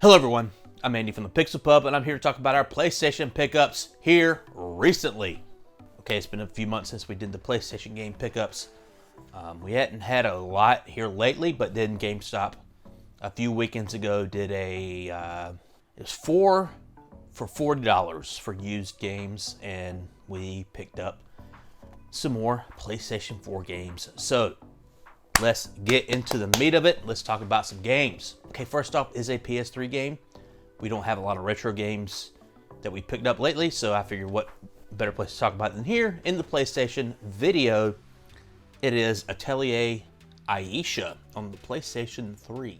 Hello everyone, I'm Andy from the Pixel Pub, and I'm here to talk about our PlayStation pickups here recently. Okay, it's been a few months since we did the PlayStation game pickups. We hadn't had a lot here lately, but then GameStop a few weekends ago did it was 4 for $40 for used games, and we picked up some more PlayStation 4 games. So let's get into the meat of it. Let's talk about some games. Okay, first off is a PS3 game. We don't have a lot of retro games that we picked up lately, so I figured what better place to talk about than here in the PlayStation video. It is Atelier Aisha on the PlayStation 3.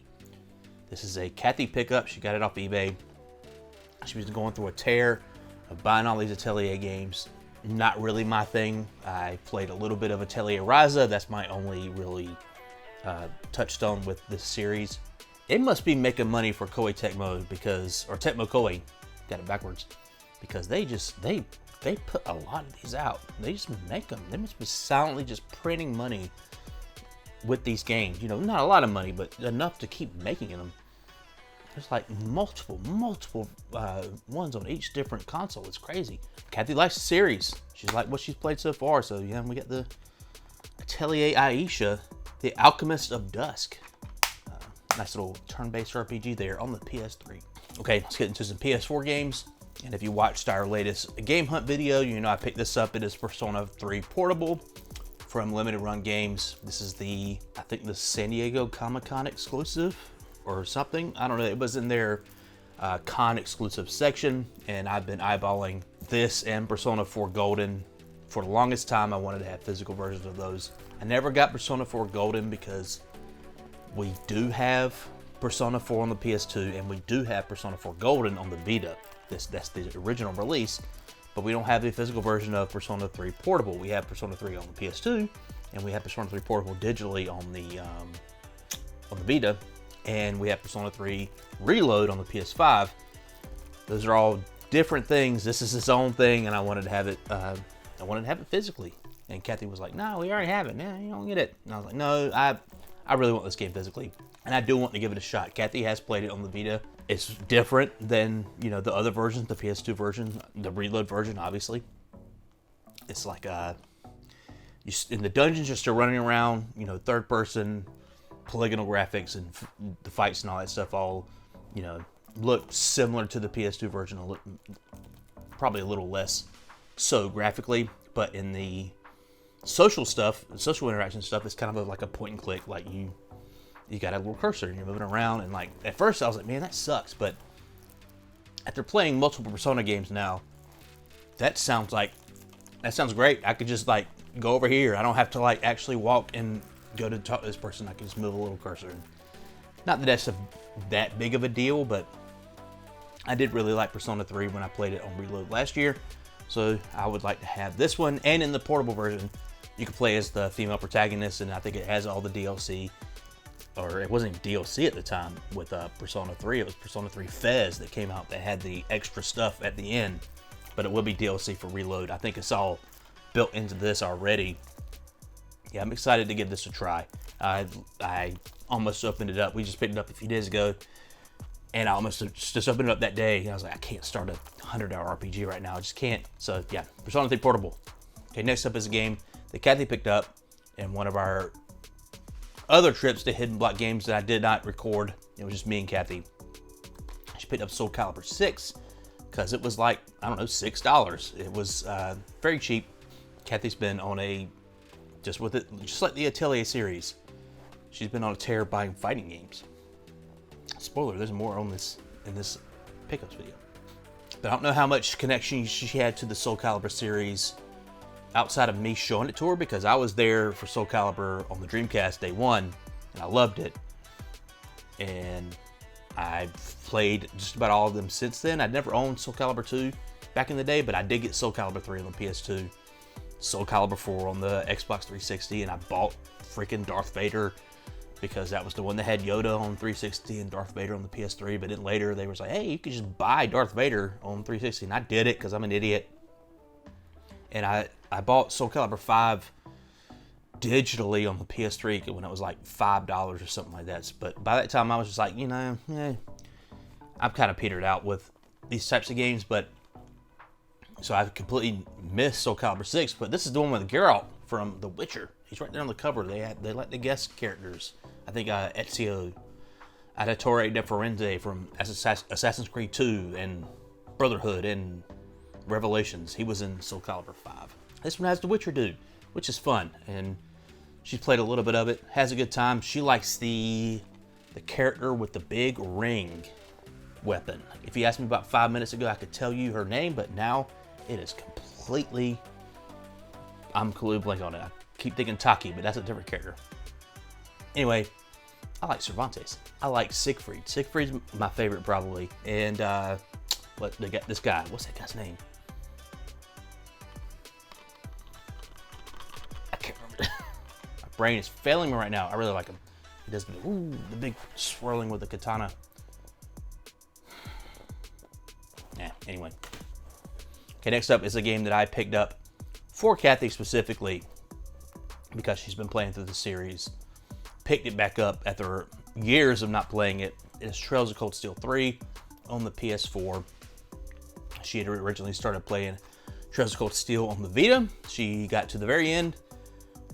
This is a Kathy pickup. She got it off eBay. She was going through a tear of buying all these Atelier games. Not really my thing. I played a little bit of Atelier Ryza. That's my only really touchstone with this series. It must be making money for Koei Tecmo or Tecmo Koei, got it backwards, because they put a lot of these out. They just make them. They must be silently just printing money with these games. You know, not a lot of money, but enough to keep making them. There's like multiple ones on each different console. It's crazy. Kathy likes the series. She's like what she's played so far. So yeah, we got the Atelier Aisha, the Alchemist of Dusk. Nice little turn-based RPG there on the PS3. Okay, let's get into some PS4 games. And if you watched our latest game hunt video, you know I picked this up. It is Persona 3 Portable from Limited Run Games. This is I think the San Diego Comic-Con exclusive or something. I don't know. It was in their con exclusive section, and I've been eyeballing this and Persona 4 Golden for the longest time. I wanted to have physical versions of those. I never got Persona 4 Golden because we do have Persona 4 on the PS2, and we do have Persona 4 Golden on the Vita. That's the original release, but we don't have the physical version of Persona 3 Portable. We have Persona 3 on the PS2, and we have Persona 3 Portable digitally on the Vita, and we have Persona 3 Reload on the PS5. Those are all different things. This is its own thing, and I wanted to have it. I wanted to have it physically. And Kathy was like, "No, we already have it. Yeah, you don't get it." And I was like, "No, I really want this game physically, and I do want to give it a shot." Kathy has played it on the Vita. It's different than, you know, the other versions, the PS2 version, the Reload version, obviously. It's like in the dungeons, you're still running around, you know, third person, polygonal graphics, and the fights and all that stuff all, you know, look similar to the PS2 version, probably a little less so graphically, but in the social interaction stuff, it's kind of like a point and click. Like you got a little cursor and you're moving around, and like at first I was like, man, that sucks. But after playing multiple Persona games now, that sounds great. I could just like go over here. I don't have to like actually walk and go to talk to this person. I can just move a little cursor. Not that that's that big of a deal, but I did really like Persona 3 when I played it on Reload last year. So I would like to have this one, and in the portable version, you can play as the female protagonist, and I think it has all the DLC, or it wasn't even DLC at the time with Persona 3. It was Persona 3 Fez that came out that had the extra stuff at the end, but it will be DLC for Reload. I think it's all built into this already. Yeah, I'm excited to give this a try. I almost opened it up. We just picked it up a few days ago, and I almost just opened it up that day, and I was like, I can't start a 100-hour RPG right now. I just can't. So yeah, Persona 3 Portable. Okay, next up is a game that Kathy picked up in one of our other trips to Hidden Block Games that I did not record. It was just me and Kathy. She picked up Soul Calibur 6 because it was like, I don't know, $6. It was very cheap. Kathy's been on just like the Atelier series, she's been on a tear buying fighting games. Spoiler, there's more on this in this pickups video. But I don't know how much connection she had to the Soul Calibur series outside of me showing it to her, because I was there for Soul Calibur on the Dreamcast day one, and I loved it. And I've played just about all of them since then. I'd never owned Soul Calibur 2 back in the day, but I did get Soul Calibur 3 on the PS2, Soul Calibur 4 on the Xbox 360, and I bought freaking Darth Vader because that was the one that had Yoda on 360 and Darth Vader on the PS3. But then later they were like, hey, you could just buy Darth Vader on 360, and I did it because I'm an idiot. And I bought Soul Calibur 5 digitally on the PS3 when it was like $5 or something like that. But by that time I was just like, you know, I'm I've kind of petered out with these types of games, but so I've completely missed Soul Calibur 6. But this is the one with Geralt from The Witcher. He's right there on the cover. They let the guest characters. I think Ezio Auditore de Firenze from Assassin's Creed 2 and Brotherhood and Revelations. He was in Soul Calibur 5. This one has the Witcher dude, which is fun, and she's played a little bit of it, has a good time. She likes the character with the big ring weapon. If you asked me about 5 minutes ago, I could tell you her name, but now it is completely, I'm completely blank on it. I keep thinking Taki, but that's a different character. Anyway, I like Cervantes. I like Siegfried. Siegfried's my favorite probably. And they got this guy. What's that guy's name? I can't remember. My brain is failing me right now. I really like him. He does the big swirling with the katana. Yeah, anyway. Okay, next up is a game that I picked up for Kathy specifically because she's been playing through the series. Picked it back up after years of not playing it. It's Trails of Cold Steel 3 on the PS4. She had originally started playing Trails of Cold Steel on the Vita. She got to the very end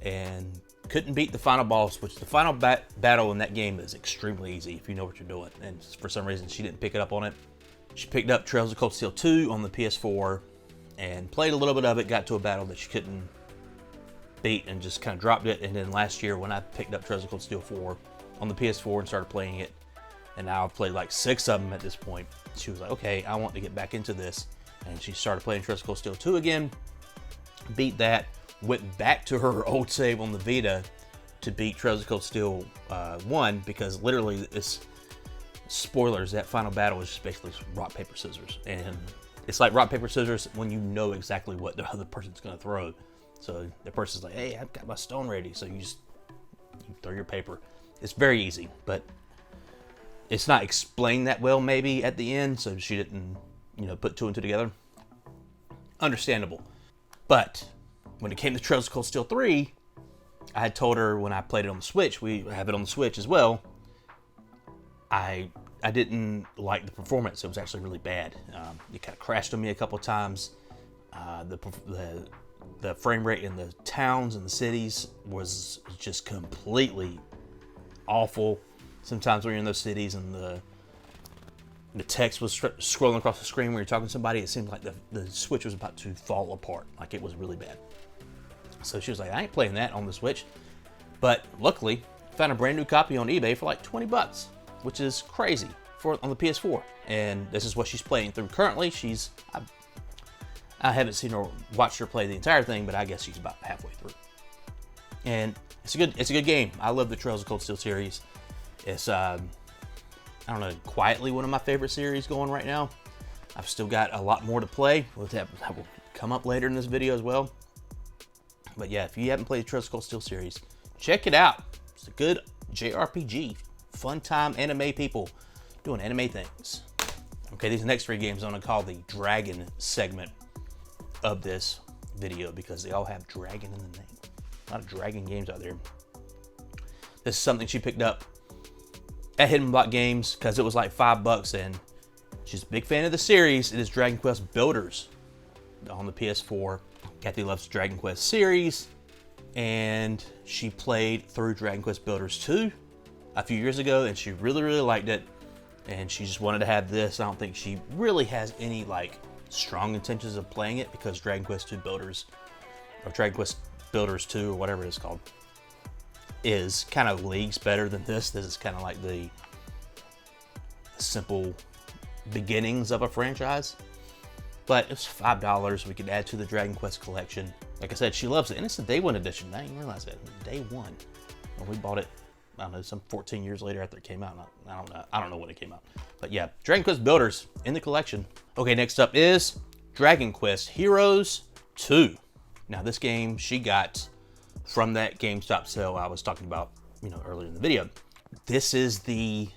and couldn't beat the final boss, which the final battle in that game is extremely easy if you know what you're doing. And for some reason, she didn't pick it up on it. She picked up Trails of Cold Steel 2 on the PS4 and played a little bit of it, got to a battle that she couldn't beat and just kind of dropped it. And then last year when I picked up Trails of Cold Steel 4 on the PS4 and started playing it, and now I've played like 6 of them at this point, she was like, okay, I want to get back into this. And she started playing Trails of Cold Steel 2 again, beat that, went back to her old save on the Vita to beat Trails of Cold Steel 1, because literally it's, spoilers, that final battle is just basically rock, paper, scissors. And it's like rock, paper, scissors when you know exactly what the other person's going to throw. So the person's like, hey, I've got my stone ready. So you throw your paper. It's very easy, but it's not explained that well maybe at the end. So she didn't, put 2 and 2 together. Understandable. But when it came to Trails of Cold Steel 3, I had told her when I played it on the Switch, we have it on the Switch as well, I didn't like the performance. It was actually really bad. It kind of crashed on me a couple of times. The frame rate in the towns and the cities was just completely awful. Sometimes when you're in those cities and the text was scrolling across the screen when you're talking to somebody, it seemed like the Switch was about to fall apart. Like it was really bad. So she was like, I ain't playing that on the Switch. But luckily, found a brand new copy on eBay for like 20 bucks, which is crazy on the PS4. And this is what she's playing through currently. I haven't seen her, watched her play the entire thing, but I guess she's about halfway through. And it's a good game. I love the Trails of Cold Steel series. It's, I don't know, quietly one of my favorite series going right now. I've still got a lot more to play. That will come up later in this video as well. But yeah, if you haven't played the Trails of Cold Steel series, check it out. It's a good JRPG. Fun time anime people doing anime things. Okay, these next 3 games I'm going to call the Dragon segment of this video because they all have dragon in the name. A lot of dragon games out there. This is something she picked up at Hidden Block Games because it was like $5 and she's a big fan of the series. It is Dragon Quest Builders on the PS4. Kathy loves the Dragon Quest series and she played through Dragon Quest Builders 2 a few years ago and she really, really liked it. And she just wanted to have this. I don't think she really has any strong intentions of playing it because Dragon Quest 2 Builders or Dragon Quest Builders 2 or whatever it is called is kind of leagues better than this. This is kind of like the simple beginnings of a franchise. But it's $5 we could add to the Dragon Quest collection. Like I said, she loves it. And it's the day 1 edition. I didn't realize that. Day 1. Well, we bought it, I don't know, some 14 years later after it came out. I don't know when it came out. But yeah, Dragon Quest Builders in the collection. Okay, next up is Dragon Quest Heroes 2. Now this game she got from that GameStop sale I was talking about, earlier in the video. This is the,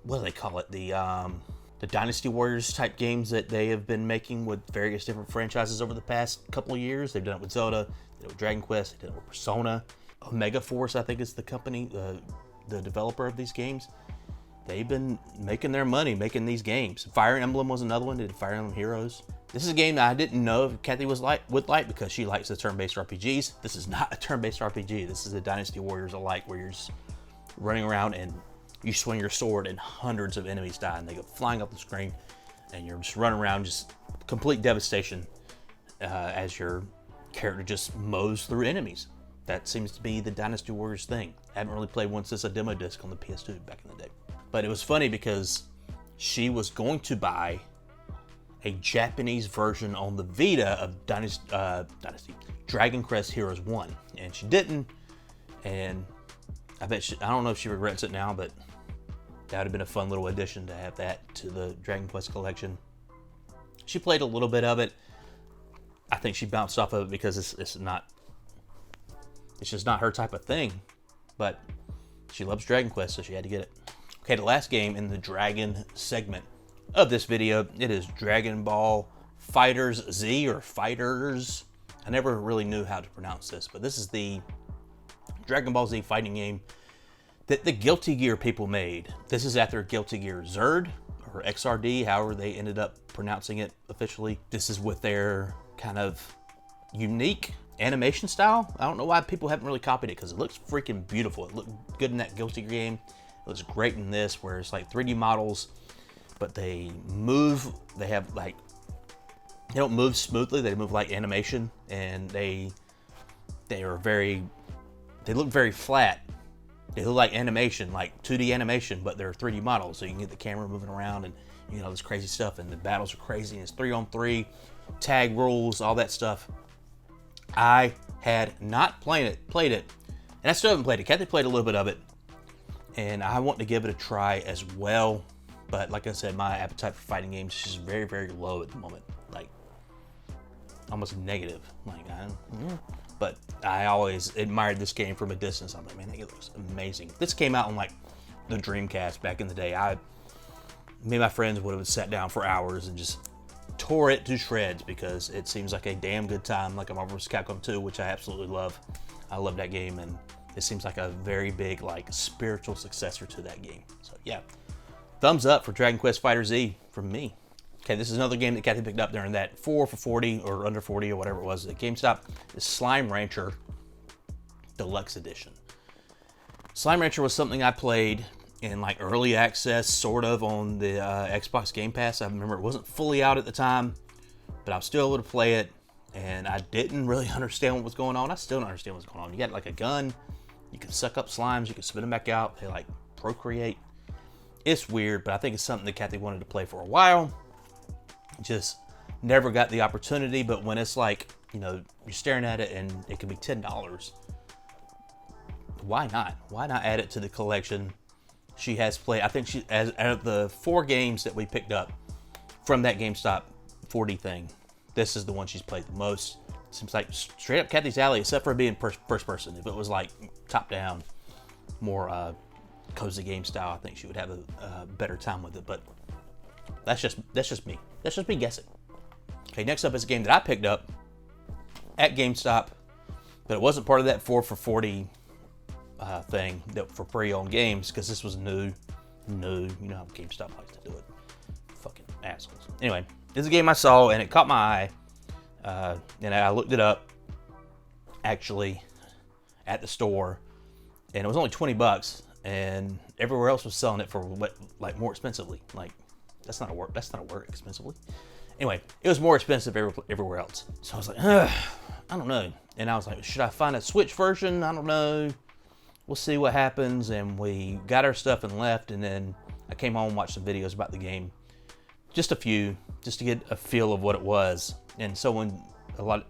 what do they call it? The Dynasty Warriors type games that they have been making with various different franchises over the past couple of years. They've done it with Zelda, they did it with Dragon Quest, they did it with Persona. Omega Force, I think, is the company, the developer of these games. they've been making their money making these games. Fire Emblem was another one. They did Fire Emblem Heroes. This is a game that I didn't know if Kathy would like because she likes the turn-based RPGs. This is not a turn-based RPG. This is a Dynasty Warriors alike, where you're just running around and you swing your sword and hundreds of enemies die and they go flying up the screen, and you're just running around, just complete devastation as your character just mows through enemies. That seems to be the Dynasty Warriors thing. I haven't really played one since a demo disc on the PS2 back in the day. But it was funny because she was going to buy a Japanese version on the Vita of Dynasty Dragon Quest Heroes 1, and she didn't. And I don't know if she regrets it now, but that would have been a fun little addition to have that to the Dragon Quest collection. She played a little bit of it. I think she bounced off of it because it's just not her type of thing. But she loves Dragon Quest, so she had to get it. Okay, the last game in the Dragon segment of this video, it is Dragon Ball Fighters Z, or Fighters. I never really knew how to pronounce this, but this is the Dragon Ball Z fighting game that the Guilty Gear people made. This is after Guilty Gear Zerd, or XRD, however they ended up pronouncing it officially. This is with their kind of unique animation style. I don't know why people haven't really copied it, because it looks freaking beautiful. It looked good in that Guilty Gear game. It looks great in this, where it's like 3D models, but they move. They have like, they don't move smoothly. They move like animation, and they look very flat. They look like animation, like 2D animation, but they're 3D models, so you can get the camera moving around and, you know, this crazy stuff, and the battles are crazy, and it's 3-on-3, tag rules, all that stuff. I had not played it, and I still haven't played it. Kathy played a little bit of it, and I want to give it a try as well, but like I said, my appetite for fighting games is just very, very low at the moment, like almost negative. But I always admired this game from a distance. I'm like, man, it looks amazing. This came out on like the Dreamcast back in the day. Me and my friends would have sat down for hours and just tore it to shreds, because it seems like a damn good time, like a Marvel vs. Capcom 2, which I absolutely love. I love that game, and it seems like a very big, like, spiritual successor to that game. So yeah, thumbs up for Dragon Quest Fighter Z from me. Okay, this is another game that Kathy picked up during that 4 for 40 or under 40 or whatever it was at GameStop. Is Slime Rancher Deluxe Edition. Slime Rancher was something I played in like early access, sort of, on the Xbox Game Pass. I remember it wasn't fully out at the time, but I was still able to play it, and I didn't really understand what was going on. I still don't understand what's going on. You got like a gun, you can suck up slimes, you can spit them back out, they like procreate. It's weird, but I think it's something that Kathy wanted to play for a while. Just never got the opportunity. But when it's like, you know, you're staring at it and it could be $10, why not? Why not add it to the collection? She has played, I think she, out of the 4 games that we picked up from that GameStop 40 thing, this is the one she's played the most. Seems like straight up Kathy's alley, except for being first person. If it was like top down, more cozy game style, I think she would have a better time with it. But that's just me. That's just me guessing. Okay, next up is a game that I picked up at GameStop, but it wasn't part of that 4 for 40 thing that for pre-owned games, because this was new. You know how GameStop likes to do it. Fucking assholes. Anyway, this is a game I saw and it caught my eye, and I looked it up actually at the store, and it was only $20, and everywhere else was selling it for what, like, more expensively. Like, that's not a word expensively. Anyway, it was more expensive everywhere else. So I was like, I don't know. And I was like, should I find a Switch version? I don't know. We'll see what happens. And we got our stuff and left. And then I came home and watched some videos about the game. Just a few, just to get a feel of what it was. And so when not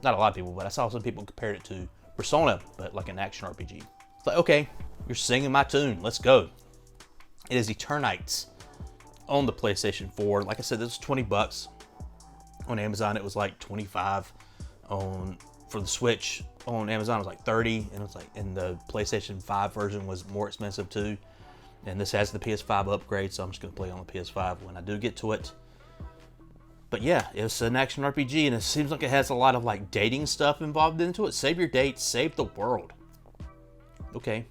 a lot of people, but I saw some people compared it to Persona, but like an action RPG. It's like, okay, you're singing my tune. Let's go. It is Eternights on the PlayStation 4. Like I said, this was $20 on Amazon. It was like $25 for the Switch. On Amazon, it was like $30, and it was like, and the PlayStation 5 version was more expensive too. And this has the PS5 upgrade, so I'm just gonna play on the PS5 when I do get to it. But yeah, it's an action RPG, and it seems like it has a lot of like dating stuff involved into it. Save your dates, save the world. Okay,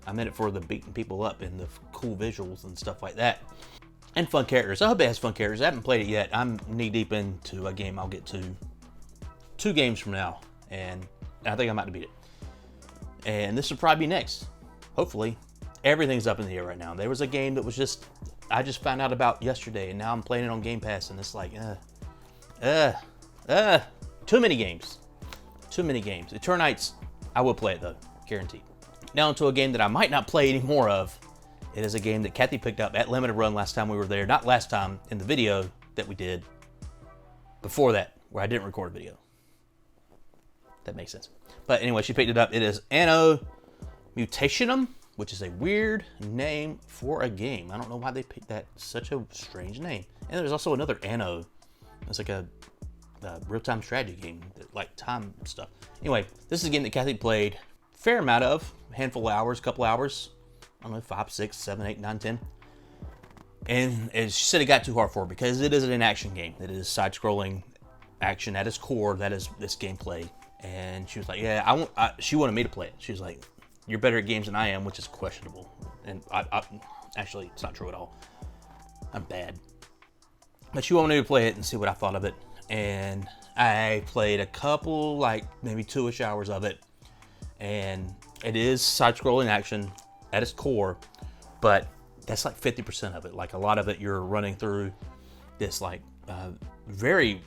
I'm in it for the beating people up and the cool visuals and stuff like that. And fun characters. I hope it has fun characters. I haven't played it yet. I'm knee deep into a game I'll get to 2 games from now. And I think I'm about to beat it. And this will probably be next. Hopefully. Everything's up in the air right now. There was a game that was I just found out about yesterday, and now I'm playing it on Game Pass, and it's like, too many games. Too many games. Eternites, I will play it though, guaranteed. Now into a game that I might not play any more of. It is a game that Kathy picked up at Limited Run last time we were there. Not last time, in the video that we did before that, where I didn't record a video. That makes sense. But anyway, she picked it up. It is Anno Mutationum, which is a weird name for a game. I don't know why they picked that. Such a strange name. And there's also another Anno. It's like a real-time strategy game, like time stuff. Anyway, this is a game that Kathy played a fair amount of, a handful of hours, a couple hours. I don't know, 5, 6, 7, 8, 9, 10. And she said it got too hard for her because it is an action game. It is side-scrolling action at its core. That is this gameplay. And she was like, yeah, she wanted me to play it. She was like, you're better at games than I am, which is questionable. And actually, it's not true at all. I'm bad. But she wanted me to play it and see what I thought of it. And I played a couple, like maybe 2-ish hours of it. And it is side-scrolling action at its core, but that's like 50% of it. Like a lot of it, you're running through this like very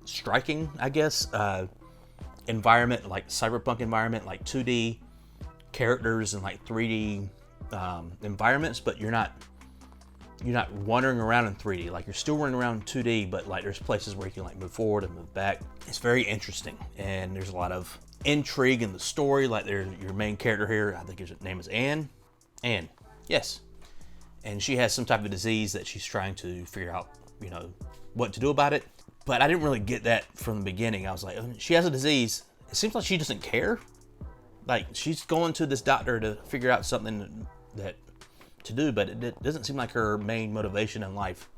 striking, I guess, environment, like cyberpunk environment, like 2D characters and like 3D environments, but you're not wandering around in 3D. Like you're still running around in 2D, but like there's places where you can like move forward and move back. It's very interesting, and there's a lot of intrigue in the story. Like there's your main character here, I think his name is Anne, yes, and she has some type of disease that she's trying to figure out, you know, what to do about it. But I didn't really get that from the beginning. I was like, she has a disease. It seems like she doesn't care. Like she's going to this doctor to figure out something that to do, but it doesn't seem like her main motivation in life.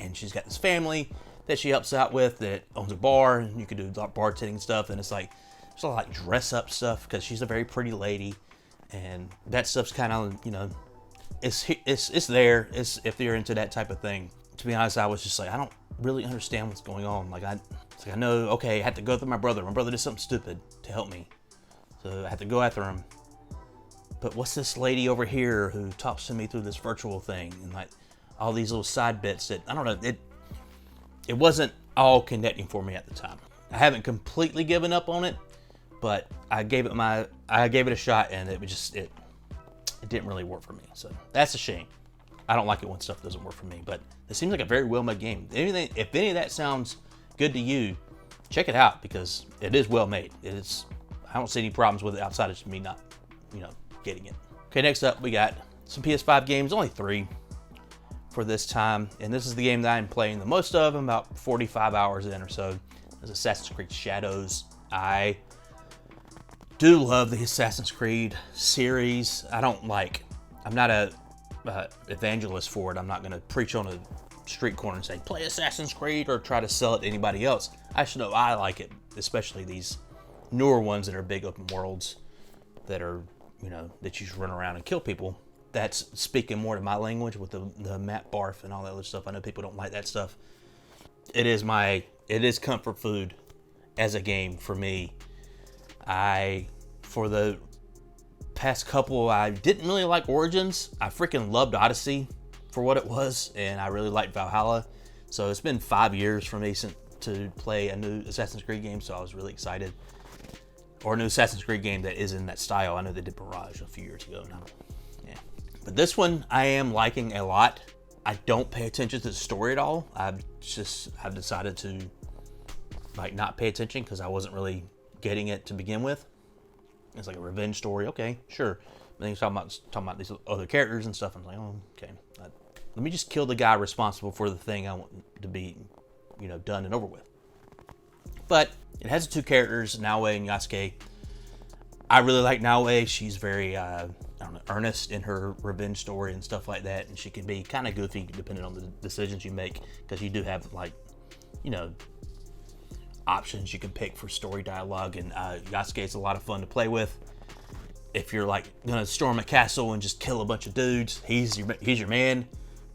And she's got this family that she helps out with that owns a bar, and you can do bartending stuff. And it's like, there's a lot of like dress up stuff because she's a very pretty lady, and that stuff's kind of, you know, it's there. It's if you're into that type of thing. To be honest, I was just like, I don't really understand what's going on. Like I know, okay, I had to go through my brother. My brother did something stupid to help me, so I had to go after him. But what's this lady over here who talks to me through this virtual thing, and like all these little side bits that I don't know. It wasn't all connecting for me at the time. I haven't completely given up on it, but I gave it a shot, and it didn't really work for me. So that's a shame. I don't like it when stuff doesn't work for me, but it seems like a very well-made game. If any of that sounds good to you, check it out because it is well-made. I don't see any problems with it outside of just me not, you know, getting it. Okay, next up we got some PS5 games, only 3 for this time, and this is the game that I'm playing the most of. I'm about 45 hours in or so. It's Assassin's Creed Shadows. I do love the Assassin's Creed series. I'm not a evangelist for it. I'm not going to preach on a street corner and say, play Assassin's Creed, or try to sell it to anybody else. I should know I like it, especially these newer ones that are big open worlds that are, you know, that you just run around and kill people. That's speaking more to my language with the map barf and all that other stuff. I know people don't like that stuff. It is comfort food as a game for me. For the past couple, I didn't really like Origins. I freaking loved Odyssey for what it was, and I really liked Valhalla. So it's been 5 years for me to play a new Assassin's Creed game, so I was really excited. Or a new Assassin's Creed game that is in that style. I know they did Mirage a few years ago. But this one I am liking a lot. I don't pay attention to the story at all. I've decided to like not pay attention because I wasn't really getting it to begin with. It's like a revenge story. Okay, sure. But then he's talking about these other characters and stuff. I'm like, oh, okay. Let me just kill the guy responsible for the thing I want to be, you know, done and over with. But it has 2 characters, Naoe and Yasuke. I really like Naoe. She's very, earnest in her revenge story and stuff like that. And she can be kind of goofy depending on the decisions you make, because you do have, like, you know, options you can pick for story dialogue. And Yasuke is a lot of fun to play with. if you're like gonna storm a castle and just kill a bunch of dudes, he's your man.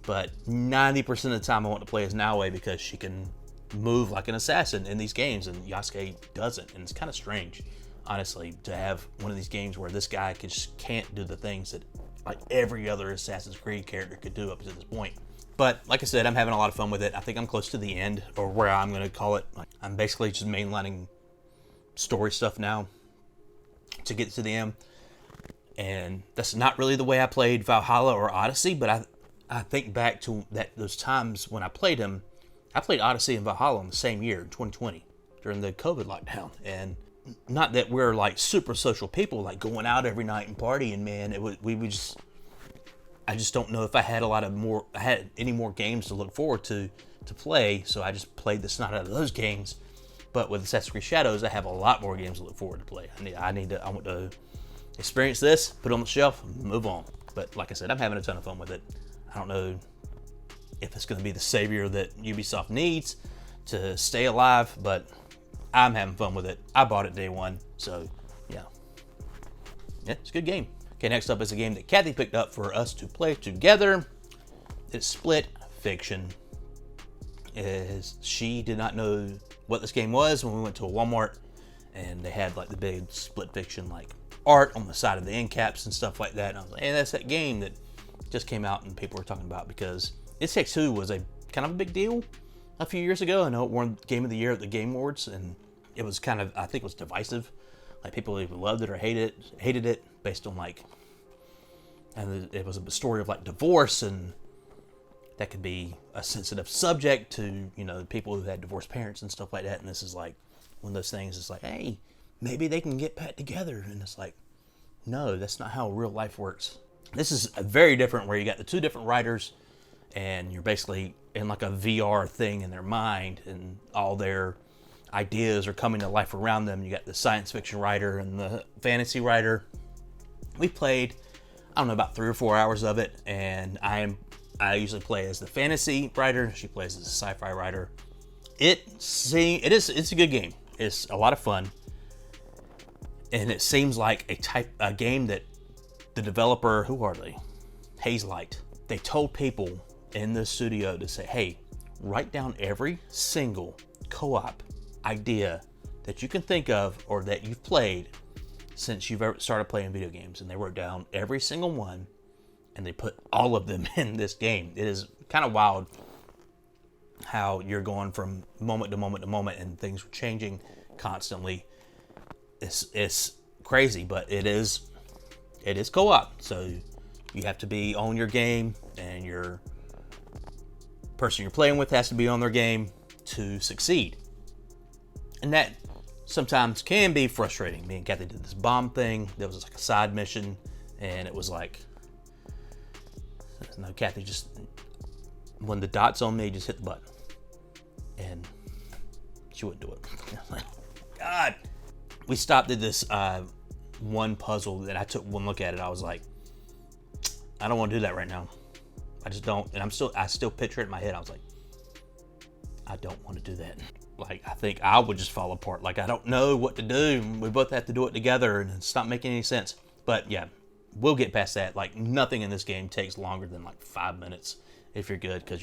But 90% of the time I want to play as Naoe because she can move like an assassin in these games, and Yasuke doesn't. And it's kind of strange, honestly, to have one of these games where this guy just can't do the things that like every other Assassin's Creed character could do up to this point. But like I said, I'm having a lot of fun with it. I think I'm close to the end, or where I'm going to call it. I'm basically just mainlining story stuff now to get to the end. And that's not really the way I played Valhalla or Odyssey, but I think back to those times when I played them. I played Odyssey and Valhalla in the same year, 2020, during the COVID lockdown. And not that we're like super social people, like going out every night and partying, man. I just don't know if I had any more games to look forward to play, so I just played the snot out of those games. But with Assassin's Creed Shadows, I have a lot more games to look forward to play. I want to experience this, put it on the shelf, and move on. But like I said, I'm having a ton of fun with it. I don't know if it's going to be the savior that Ubisoft needs to stay alive, but I'm having fun with it. I bought it day one, so yeah, it's a good game. Okay, next up is a game that Kathy picked up for us to play together. It's Split Fiction. She did not know what this game was when we went to a Walmart, and they had like the big Split Fiction like art on the side of the end caps and stuff like that. And I was like, hey, that's that game that just came out and people were talking about, because It Takes Two was a kind of a big deal a few years ago. I know it won Game of the Year at the Game Awards, and it was kind of, I think it was divisive. Like people either loved it or hated it based on like, and it was a story of like divorce, and that could be a sensitive subject to, people who had divorced parents and stuff like that. And this is like one of those things. It's like, hey, maybe they can get back together. And it's like, no, that's not how real life works. This is a very different, where you got the two different writers, and you're basically in like a VR thing in their mind, and all their ideas are coming to life around them. You got the science fiction writer and the fantasy writer. We played, I don't know, about 3 or 4 hours of it, and I usually play as the fantasy writer. She plays as a sci-fi writer. It's a good game. It's a lot of fun, and it seems like a game that the developer, who are they? Hazelight. They told people in the studio to say, hey, write down every single co-op idea that you can think of or that you've played since you've ever started playing video games. And they wrote down every single one, and they put all of them in this game. It is kind of wild how you're going from moment to moment to moment, and things are changing constantly. It's crazy, but it is co-op, so you have to be on your game, and your person you're playing with has to be on their game to succeed. And that sometimes can be frustrating. Me and Kathy did this bomb thing. That was like a side mission, and it was like, no, Kathy just, when the dot's on me, just hit the button. And she wouldn't do it. God. We stopped at this one puzzle that I took one look at it. I was like, I don't want to do that right now. I just don't. And I still picture it in my head. I was like, I don't want to do that. Like, I think I would just fall apart. Like, I don't know what to do. We both have to do it together, and it's not making any sense. But yeah, we'll get past that. Like, nothing in this game takes longer than like 5 minutes if you're good, because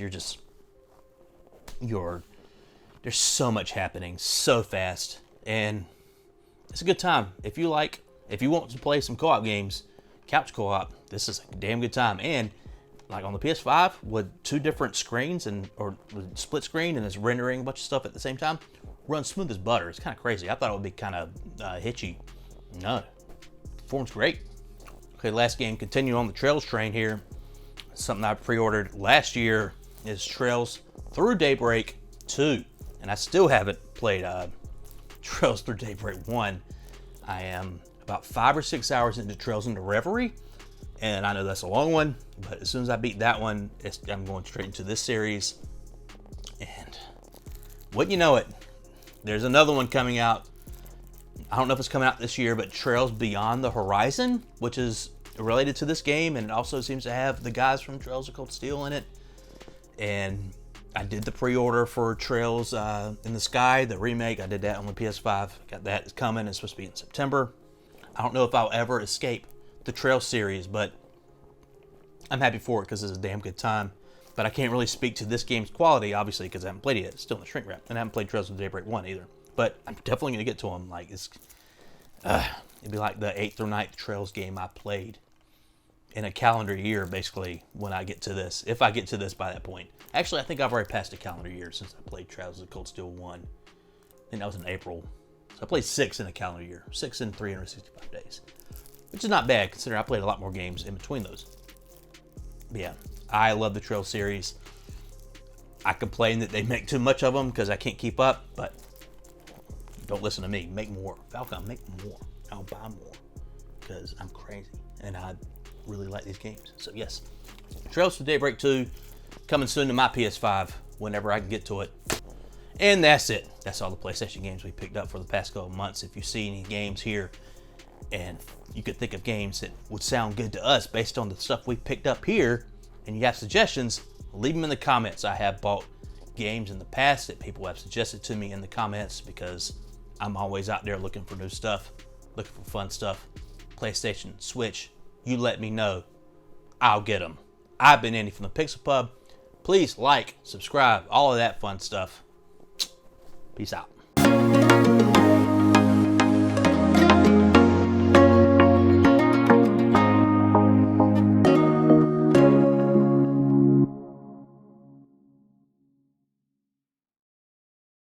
there's so much happening so fast, and it's a good time. If you want to play some co-op games, couch co-op, this is a damn good time. And like on the PS5 with 2 different screens or with split screen, and it's rendering a bunch of stuff at the same time, runs smooth as butter. It's kind of crazy. I thought it would be kind of hitchy. No, performs great. Okay, last game, continue on the Trails train here. Something I pre-ordered last year is Trails Through Daybreak 2, and I still haven't played Trails Through Daybreak 1. I am about 5 or 6 hours into Trails into Reverie, and I know that's a long one, but as soon as I beat that one, I'm going straight into this series. And wouldn't you know it, there's another one coming out. I don't know if it's coming out this year, but Trails Beyond the Horizon, which is related to this game, and it also seems to have the guys from Trails of Cold Steel in it. And I did the pre-order for Trails in the Sky, the remake. I did that on the PS5. Got that. It's coming. It's supposed to be in September. I don't know if I'll ever escape the Trail series, but I'm happy for it because it's a damn good time. But I can't really speak to this game's quality, obviously, because I haven't played it yet. It's still in the shrink wrap. And I haven't played Trails of Daybreak 1 either. But I'm definitely going to get to them. Like, it'd be like the 8th or 9th Trails game I played in a calendar year, basically, when I get to this. If I get to this by that point. Actually, I think I've already passed a calendar year since I played Trails of Cold Steel 1. I think that was in April. So I played 6 in a calendar year. 6 in 365 days. Which is not bad, considering I played a lot more games in between those. But yeah, I love the Trail series. I complain that they make too much of them because I can't keep up, but don't listen to me. Make more. Falcon, make more. I'll buy more because I'm crazy and I really like these games. So yes, Trails for Daybreak 2 coming soon to my PS5 whenever I can get to it. And that's it. That's all the PlayStation games we picked up for the past couple of months. If you see any games here and you could think of games that would sound good to us based on the stuff we picked up here, and you have suggestions, leave them in the comments. I have bought games in the past that people have suggested to me in the comments because I'm always out there looking for new stuff, looking for fun stuff. PlayStation, Switch, you let me know. I'll get them. I've been Andy from the Pixel Pub. Please like, subscribe, all of that fun stuff. Peace out.